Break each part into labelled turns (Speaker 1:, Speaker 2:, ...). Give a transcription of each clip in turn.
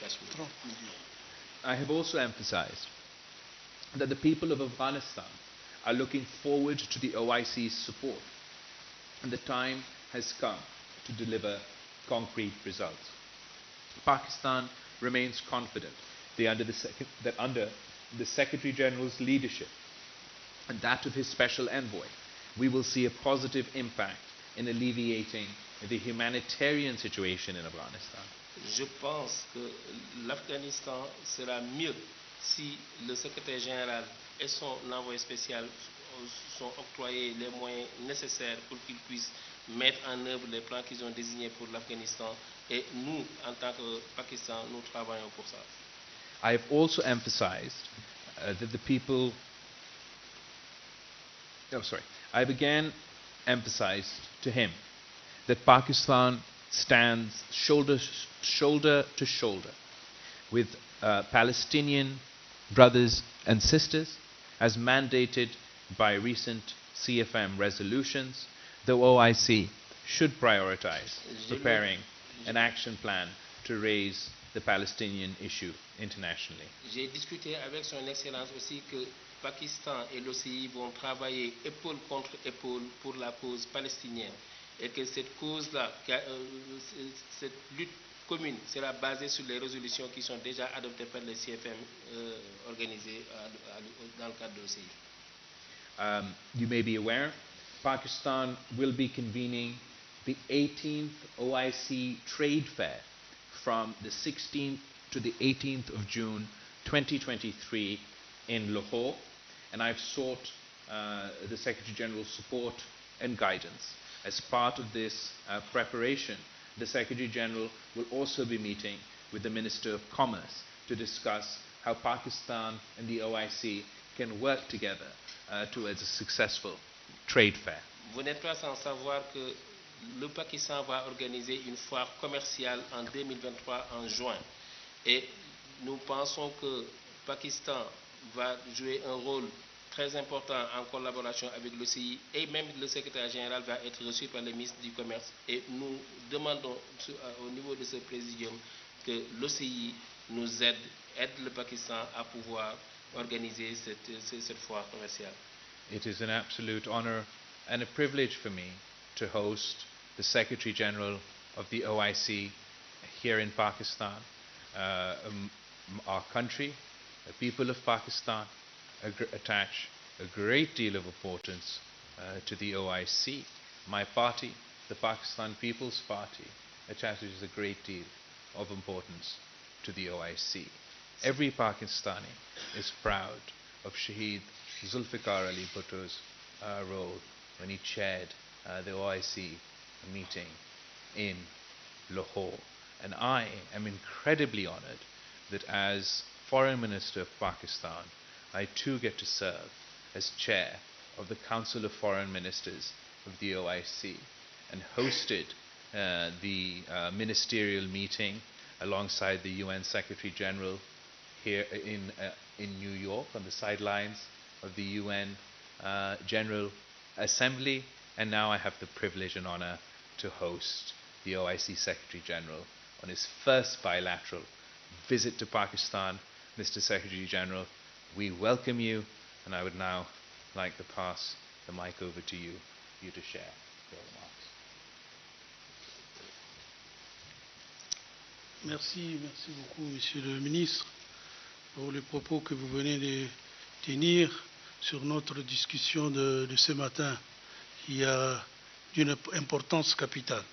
Speaker 1: Kashmir.
Speaker 2: I have also emphasized that the people of Afghanistan are looking forward to the OIC's support, and the time has come to deliver concrete results. Pakistan remains confident that under the Secretary General's leadership and that of his special envoy, we will see a positive impact in alleviating the humanitarian situation in Afghanistan.
Speaker 1: Je pense que l'Afghanistan sera mieux si le secrétaire général et son envoyé spécial sont octroyés les moyens nécessaires pour qu'ils puissent mettre en œuvre les plans qu'ils ont désignés pour l'Afghanistan. Et nous, en tant que Pakistan, nous travaillons pour ça.
Speaker 2: I have also emphasized that the people. Oh, sorry. I have again emphasized to him that Pakistan stands shoulder to shoulder with Palestinian brothers and sisters, as mandated by recent CFM resolutions. The OIC should prioritize preparing an action plan to raise the Palestinian issue internationally.
Speaker 1: J'ai discuté avec son Excellence aussi que Pakistan et l'OCI vont travailler épaule contre épaule pour la cause palestinienne et que cette cause-là, cette lutte commune sera basée sur les résolutions qui sont déjà adoptées par les CFM organisées dans le cadre de l'OCI.
Speaker 2: You may be aware, Pakistan will be convening the 18th OIC Trade Fair from the 16th to the 18th of June 2023 in Lahore, and I've sought the Secretary General's support and guidance. As part of this preparation, the Secretary General will also be meeting with the Minister of Commerce to discuss how Pakistan and the OIC can work together towards a successful trade fair.
Speaker 1: Vous n'êtes pas sans savoir que le Pakistan va organiser une foire commerciale en 2023 en juin. Et nous pensons que le Pakistan va jouer un rôle très important en collaboration avec l'OCI, et même le secrétaire général va être reçu par le ministre du Commerce. Et nous demandons au niveau de ce présidium que l'OCI nous aide le Pakistan à pouvoir organiser cette foire commerciale.
Speaker 2: It is an absolute honor and a privilege for me to host the Secretary General of the OIC here in Pakistan. Our country, the people of Pakistan, attach a great deal of importance to the OIC. My party, the Pakistan People's Party, attaches a great deal of importance to the OIC. Every Pakistani is proud of Shaheed Zulfikar Ali Bhutto's role when he chaired the OIC meeting in Lahore. And I am incredibly honored that as Foreign Minister of Pakistan, I too get to serve as chair of the Council of Foreign Ministers of the OIC and hosted the ministerial meeting alongside the UN Secretary General here in New York on the sidelines of the UN General Assembly, and now I have the privilege and honor to host the OIC Secretary General on his first bilateral visit to Pakistan. Mr. Secretary General, we welcome you, and I would now like to pass the mic over to you to share your remarks.
Speaker 3: Merci beaucoup, Monsieur le Ministre, pour les propos que vous venez de tenir sur notre discussion de ce matin, qui a d'une importance capitale.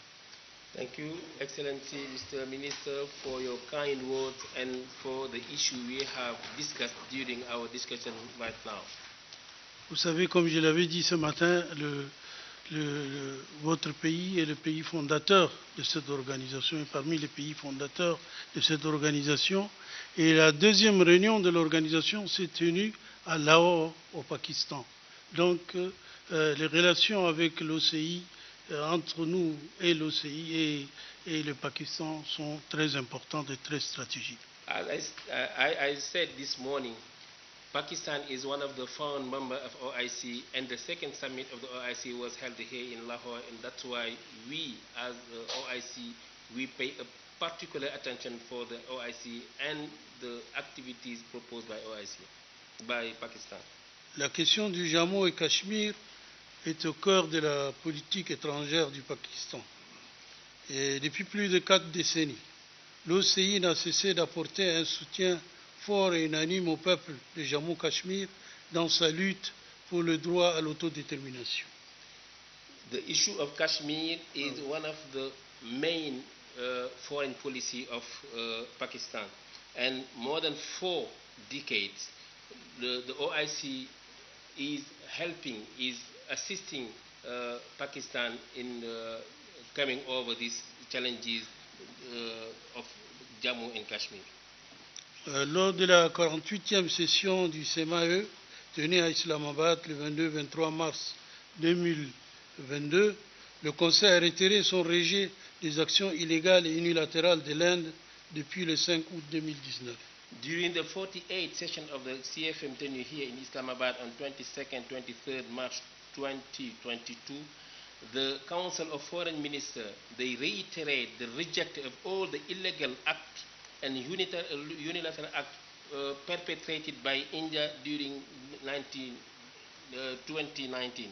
Speaker 1: Thank you, Excellency Mr. Minister, for your kind words and for the issue we have discussed during our discussion right now.
Speaker 3: Vous savez, comme je l'avais dit ce matin, votre pays est le pays fondateur de cette organisation, et parmi les pays fondateurs de cette organisation. Et la deuxième réunion de l'organisation s'est tenue à Lahore, au Pakistan. Donc, les relations avec l'OCI, entre nous et l'OCI et le Pakistan sont très importantes et très stratégiques.
Speaker 1: As I said this morning, Pakistan is one of the founding members of OIC, and the second summit of the OIC was held here in Lahore, and that's why we, as the OIC, we pay a particular attention for the OIC and the activities proposed by OIC, by Pakistan.
Speaker 3: La question du Jammu et Cachemire est au cœur de la politique étrangère du Pakistan. Et depuis plus de 4 décennies, l'OCI n'a cessé d'apporter un soutien fort et unanime au peuple de Jammu-Cachemire dans sa lutte pour le droit à l'autodétermination.
Speaker 1: The issue of Kashmir is one of the main foreign policy of Pakistan, and more than 4 decades, the OIC is helping, is assisting Pakistan in coming over these challenges of Jammu and Kashmir.
Speaker 3: Lors de la 48e session du CMAE, tenue à Islamabad le 22-23 mars 2022, le Conseil a retiré son rejet des actions illégales et unilatérales de l'Inde depuis le 5 août 2019.
Speaker 1: During the 48th session of the CFM tenure here in Islamabad on 22nd, 23rd March 2022, the Council of Foreign Ministers, they reiterate the rejection of all the illegal acts and unilateral acts perpetrated by India during 2019.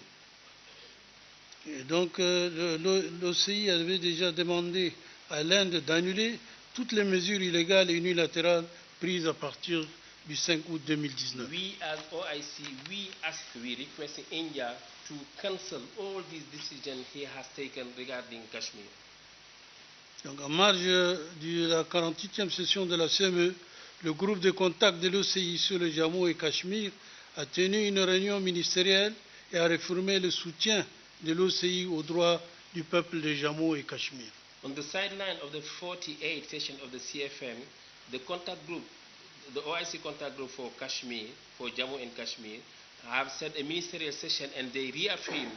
Speaker 3: Et donc l'OCI avait déjà demandé à l'Inde d'annuler toutes les mesures illégales et unilatérales prises à partir du 5 août 2019.
Speaker 1: We as OIC, we request India to cancel all these decisions he has taken regarding Kashmir.
Speaker 3: Donc, en marge de la 48e session de la CME, le groupe de contact de l'OCI sur le Jammu et Cachemire a tenu une réunion ministérielle et a réaffirmé le soutien de l'OCI aux droits du peuple de Jammu et Cachemire.
Speaker 1: On the sideline of the 48th session of the CFM, the contact group, the OIC contact group for Kashmir, for Jammu and Kashmir, have set a ministerial session and they reaffirm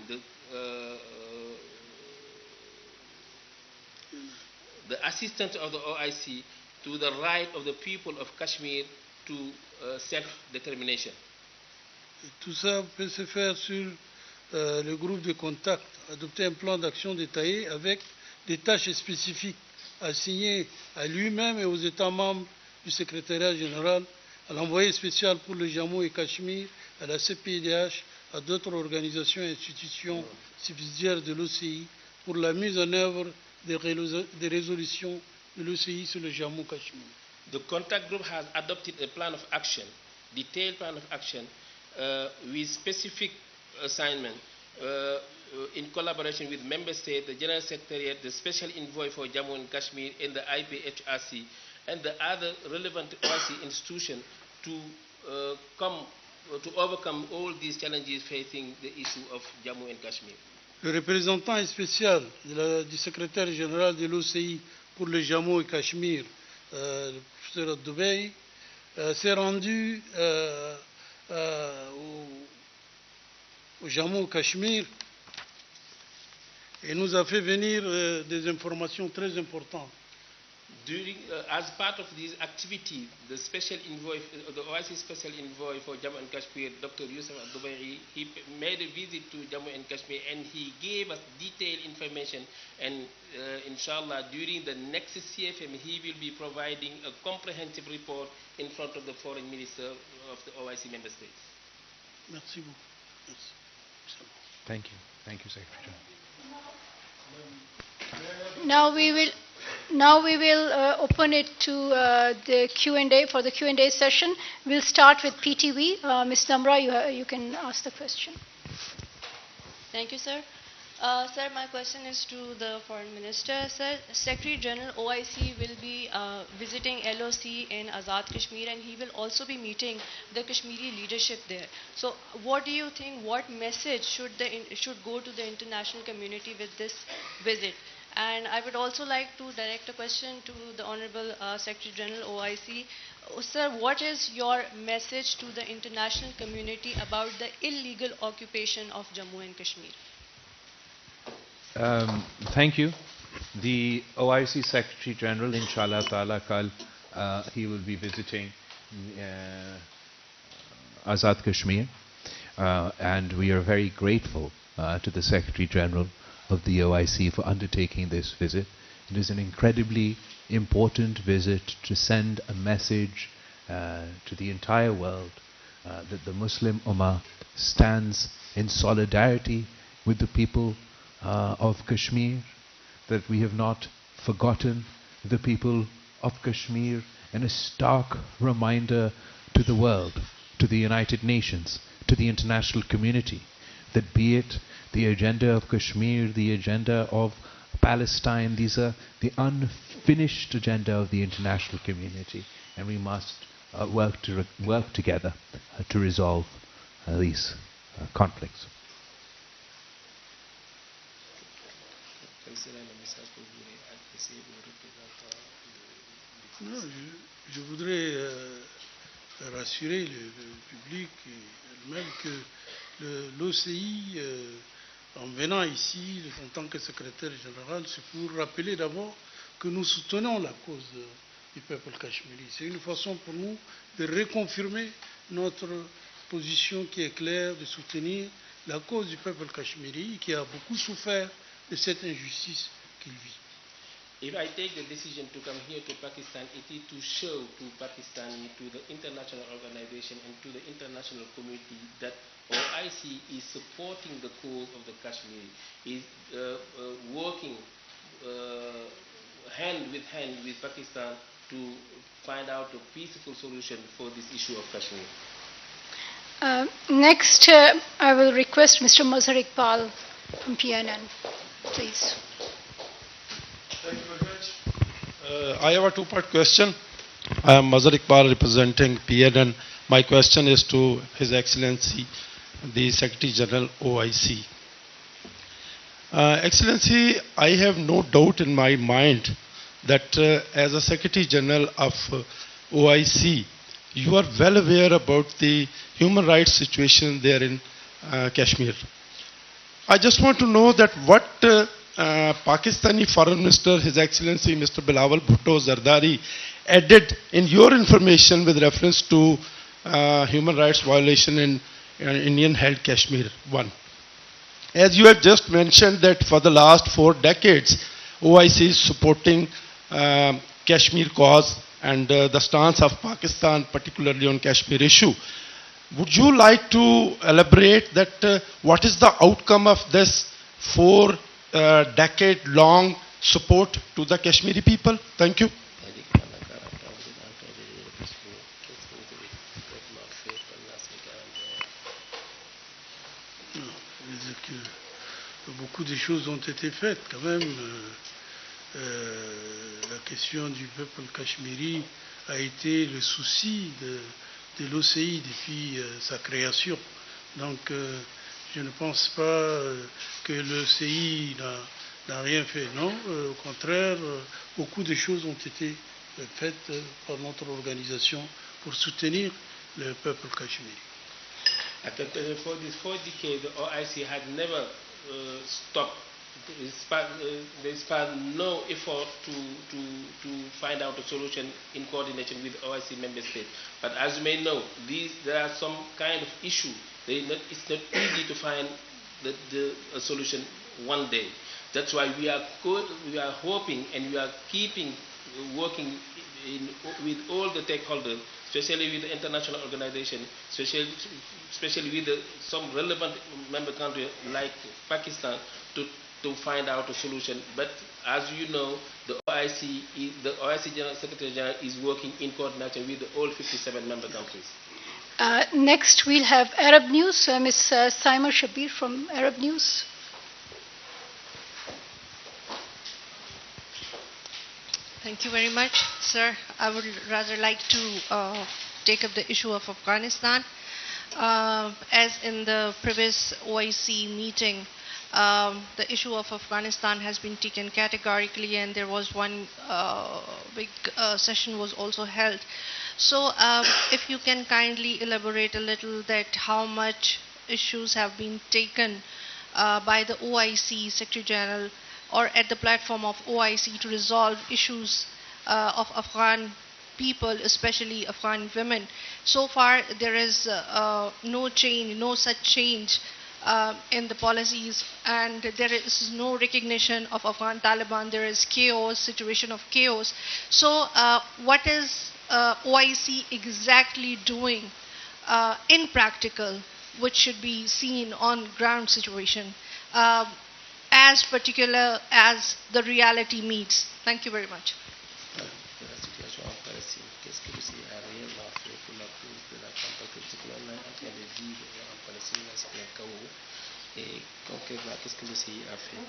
Speaker 1: the assistance of the OIC to the right of the people of Kashmir to self-determination.
Speaker 3: Tout ça peut se faire sur le groupe de contact, adopter un plan d'action détaillé avec des tâches spécifiques assignées à lui-même et aux États membres du secrétariat général, à l'envoyé spécial pour le Jammu et Cachemire, à la CPIDH, à d'autres organisations et institutions subsidiaires de l'OCI pour la mise en œuvre des résolutions de l'OCI sur le Jammu et Cachemire.
Speaker 1: The contact group has adopted a plan of action, detailed plan of action, with specific assignment in collaboration with Member States, the General Secretariat, the Special Envoy for Jammu and Kashmir, and the IPHRC, and the other relevant OIC institutions to overcome all these challenges facing the issue of Jammu and Kashmir.
Speaker 3: Le représentant spécial du secrétaire général de l'OCI pour le Jammu et Cachemire, le professeur Dubai, s'est rendu au Jammu et Cachemire et nous a fait venir des informations très importantes.
Speaker 1: During, as part of these activities, the special envoy, the OIC special envoy for Jammu and Kashmir, Dr. Yusuf Al-Dubai, he made a visit to Jammu and Kashmir and he gave us detailed information. And inshallah, during the next CFM, he will be providing a comprehensive report in front of the foreign minister of the OIC member states.
Speaker 3: Merci beaucoup. Merci.
Speaker 2: Thank you. Thank you, Secretary General.
Speaker 4: Now we will open it to the Q&A. For the Q&A session, we'll start with PTV. Ms. Namra, you can ask the question.
Speaker 5: Thank you, sir. Sir, my question is to the Foreign Minister. Sir, Secretary General OIC will be visiting LOC in Azad Kashmir and he will also be meeting the Kashmiri leadership there. So what do you think, what message should go to the international community with this visit? And I would also like to direct a question to the Honorable Secretary General OIC. Sir, what is your message to the international community about the illegal occupation of Jammu and Kashmir?
Speaker 2: Thank you. The OIC Secretary General, inshallah ta'ala, kal, he will be visiting Azad Kashmir. And we are very grateful to the Secretary General of the OIC for undertaking this visit. It is an incredibly important visit to send a message to the entire world that the Muslim Ummah stands in solidarity with the people of Kashmir, that we have not forgotten the people of Kashmir, and a stark reminder to the world, to the United Nations, to the international community, that be it the agenda of Kashmir, the agenda of Palestine, these are the unfinished agenda of the international community, and we must work together to resolve these conflicts.
Speaker 3: Non, je voudrais rassurer le public et elle-même que l'OCI, en venant ici en tant que secrétaire général, c'est pour rappeler d'abord que nous soutenons la cause du peuple cachemiri. C'est une façon pour nous de reconfirmer notre position qui est claire, de soutenir la cause du peuple cachemiri qui a beaucoup souffert de cette injustice qu'il vit.
Speaker 1: If I take the decision to come here to Pakistan, it is to show to Pakistan, to the international organization and to the international community that OIC is supporting the cause of the Kashmir, is working hand with Pakistan to find out a peaceful solution for this issue of Kashmir.
Speaker 4: Next, I will request Mr. Mazhar Iqbal from PNN, please.
Speaker 6: Thank you very much. I have a two-part question. I am Mazhar Iqbal representing PNN. My question is to His Excellency, the Secretary General OIC. Excellency, I have no doubt in my mind that as a Secretary General of OIC, you are well aware about the human rights situation there in Kashmir. I just want to know that what Pakistani Foreign Minister, His Excellency Mr. Bilawal Bhutto Zardari, added in your information with reference to human rights violation in Indian-held Kashmir. One, as you have just mentioned that for the last 4 decades, OIC is supporting Kashmir cause and the stance of Pakistan, particularly on Kashmir issue. Would you like to elaborate that what is the outcome of this 4-decade-long support to the Kashmiri people? Thank you.
Speaker 3: Beaucoup de choses ont été faites quand même. La question du peuple cachemiri a été le souci de l'OCI depuis sa création. Donc je ne pense pas que l'OCI n'a rien fait. Non, au contraire, beaucoup de choses ont été faites par notre organisation pour soutenir le peuple cachemiri.
Speaker 1: For these 4 decades, the OIC had never stopped. They spared no effort to find out a solution in coordination with OIC member states. But as you may know, there are some kind of issue. It's not easy to find a solution one day. That's why we are hoping and we are keeping working with all the stakeholders, especially with the international organization, especially with some relevant member countries like Pakistan to find out a solution. But as you know, the OIC General Secretary General is working in coordination with all 57 member countries.
Speaker 4: Next, we'll have Arab News. Ms. Saima Shabir from Arab News.
Speaker 7: Thank you very much, sir. I would rather like to take up the issue of Afghanistan. As in the previous OIC meeting, the issue of Afghanistan has been taken categorically, and there was one big session was also held. So if you can kindly elaborate a little that how much issues have been taken by the OIC Secretary General or at the platform of OIC to resolve issues of Afghan people, especially Afghan women. So far there is no such change in the policies, and there is no recognition of Afghan Taliban. There is chaos, situation of chaos. So what is OIC exactly doing in practical, which should be seen on ground situation, as particular as the reality meets? Thank you very much.
Speaker 1: De la situation en Palestine, qu'est-ce que l'OCI a réellement fait pour la cause de la campagne que on est en train de vivre en Palestine, dans ce chaos, et concrètement, qu'est-ce que l'OCI a fait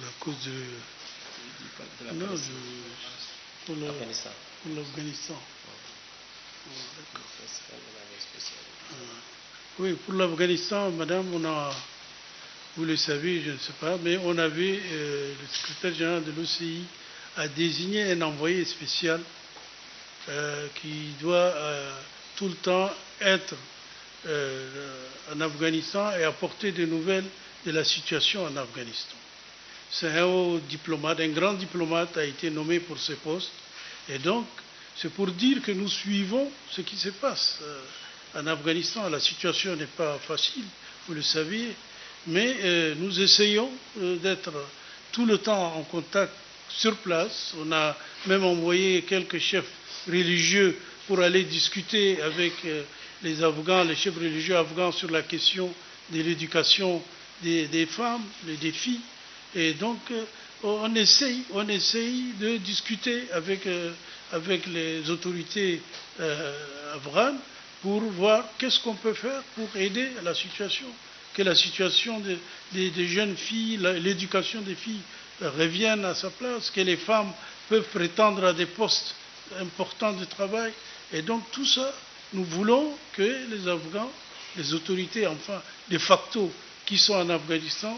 Speaker 3: La cause de
Speaker 1: la
Speaker 3: non,
Speaker 1: Palestine,
Speaker 3: pour
Speaker 1: l'Afghanistan.
Speaker 3: Pour l'Afghanistan. Oui, pour l'Afghanistan, madame, vous le savez, je ne sais pas, mais on avait, le secrétaire général de l'OCI a désigné un envoyé spécial qui doit tout le temps être en Afghanistan et apporter des nouvelles de la situation en Afghanistan. C'est un haut diplomate, un grand diplomate a été nommé pour ce poste, et donc c'est pour dire que nous suivons ce qui se passe en Afghanistan. La situation n'est pas facile, vous le savez, mais nous essayons d'être tout le temps en contact sur place. On a même envoyé quelques chefs religieux pour aller discuter avec les Afghans, les chefs religieux afghans sur la question de l'éducation des femmes, des filles. Et donc on essaye de discuter avec les autorités afghanes pour voir qu'est-ce qu'on peut faire pour aider à la situation, que la situation des jeunes filles, l'éducation des filles revienne à sa place, que les femmes peuvent prétendre à des postes importants de travail. Et donc tout ça, nous voulons que les Afghans, les autorités enfin de facto qui sont en Afghanistan,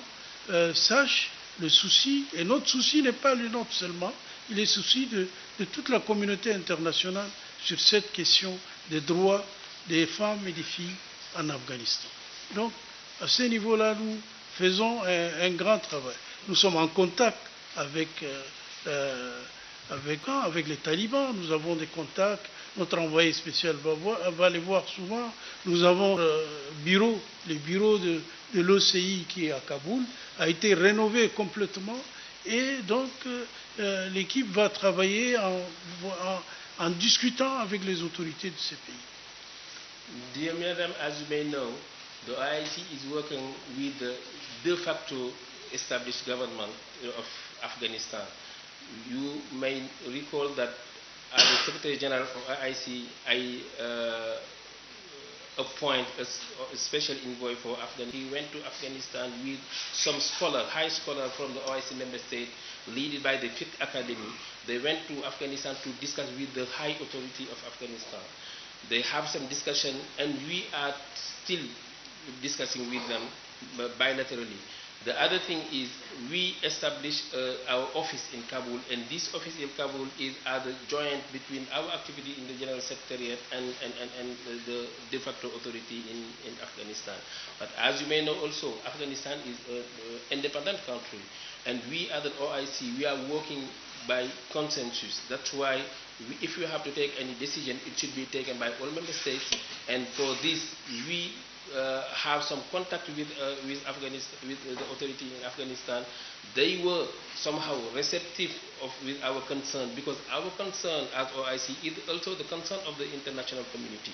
Speaker 3: sachent le souci, et notre souci n'est pas le nôtre seulement, il est le souci de toute la communauté internationale sur cette question des droits des femmes et des filles en Afghanistan. Donc, à ce niveau-là, nous faisons un grand travail. Nous sommes en contact avec les talibans, nous avons des contacts, notre envoyé spécial va les voir souvent. Nous avons le bureau de l'OCI qui est à Kaboul, a été rénové complètement, et donc l'équipe va travailler en discutant avec les autorités de ces pays.
Speaker 1: Dear Madam, as you may know, the IIC is working with the de facto established government of Afghanistan. You may recall that as the Secretary General of IIC, I appoint a special envoy for Afghanistan. He went to Afghanistan with some high scholar from the OIC member state, led by the Fifth Academy. They went to Afghanistan to discuss with the high authority of Afghanistan. They have some discussion, and we are still discussing with them bilaterally. The other thing is we established our office in Kabul, and this office in Kabul is the joint between our activity in the General Secretariat and the de facto authority in Afghanistan. But as you may know also, Afghanistan is an independent country, and we at the OIC, we are working by consensus. That's why if you have to take any decision, it should be taken by all member states, and for this we have some contact with Afghanistan, with the authority in Afghanistan. They were somehow receptive with our concern, because our concern as OIC is also the concern of the international community.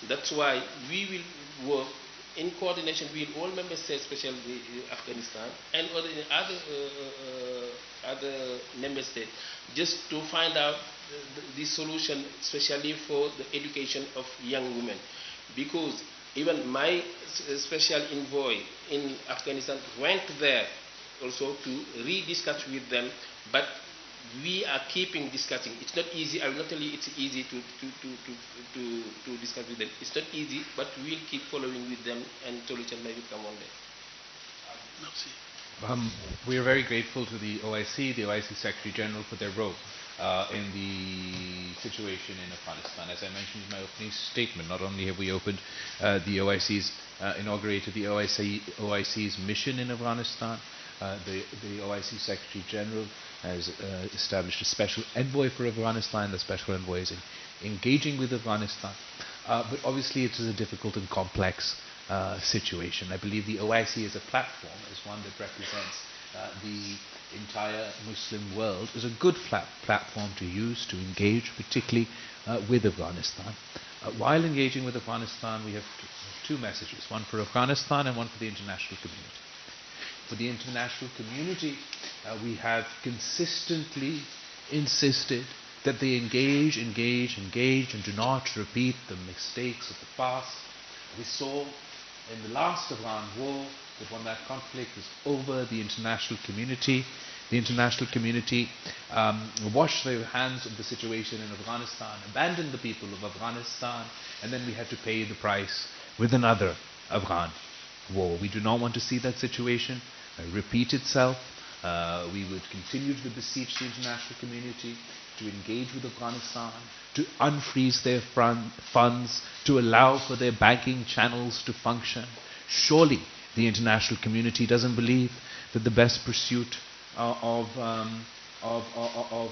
Speaker 1: That's why we will work in coordination with all member states, especially Afghanistan, and other member states, just to find out the solution, especially for the education of young women. Because even my special envoy in Afghanistan went there also to re-discuss with them, but we are keeping discussing. It's not easy. I will not tell you it's easy to discuss with them. It's not easy, but we'll keep following with them, and solution may come one day.
Speaker 2: We are very grateful to the OIC Secretary General for their role in the situation in Afghanistan. As I mentioned in my opening statement, not only have we opened the inaugurated the OIC's mission in Afghanistan, the OIC Secretary General has established a special envoy for Afghanistan. The special envoy is engaging with Afghanistan. But obviously it is a difficult and complex situation. I believe the OIC as a platform, as one that represents the entire Muslim world, is a good platform to use to engage, particularly with Afghanistan. While engaging with Afghanistan, we have two messages, one for Afghanistan and one for the international community. For the international community, we have consistently insisted that they engage, and do not repeat the mistakes of the past. We saw in the last Afghan war that when that conflict was over, the international community washed their hands of the situation in Afghanistan, abandoned the people of Afghanistan, and then we had to pay the price with another Afghan war. We do not want to see that situation repeat itself. We would continue to beseech the international community to engage with Afghanistan, to unfreeze their funds, to allow for their banking channels to function. Surely the international community doesn't believe that the best pursuit of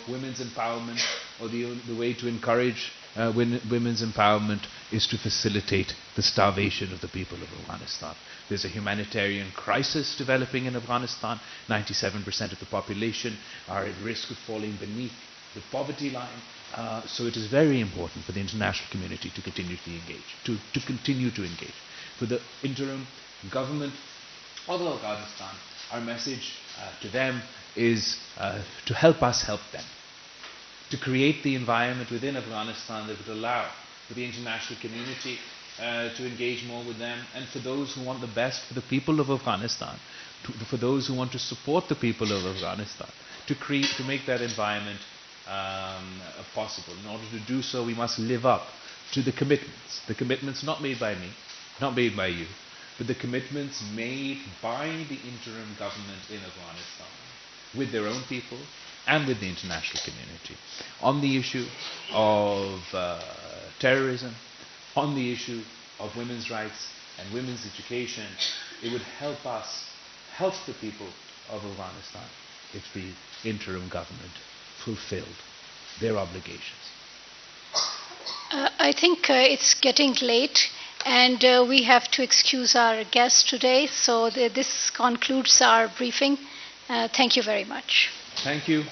Speaker 2: women's empowerment, or the way to encourage women's empowerment, is to facilitate the starvation of the people of Afghanistan. There's a humanitarian crisis developing in Afghanistan. 97% of the population are at risk of falling beneath the poverty line. So it is very important for the international community to continue to engage. For the interim government of Afghanistan, our message to them is to help us help them, to create the environment within Afghanistan that would allow for the international community to engage more with them, and for those who want the best for the people of Afghanistan, for those who want to support the people of Afghanistan, to make that environment possible. In order to do so, we must live up to the commitments not made by me, not made by you, but the commitments made by the interim government in Afghanistan with their own people and with the international community on the issue of terrorism, on the issue of women's rights and women's education. It would help us help the people of Afghanistan if the interim government fulfilled their obligations.
Speaker 4: I think it's getting late, and we have to excuse our guest today. So this concludes our briefing. Thank you very much.
Speaker 2: Thank you.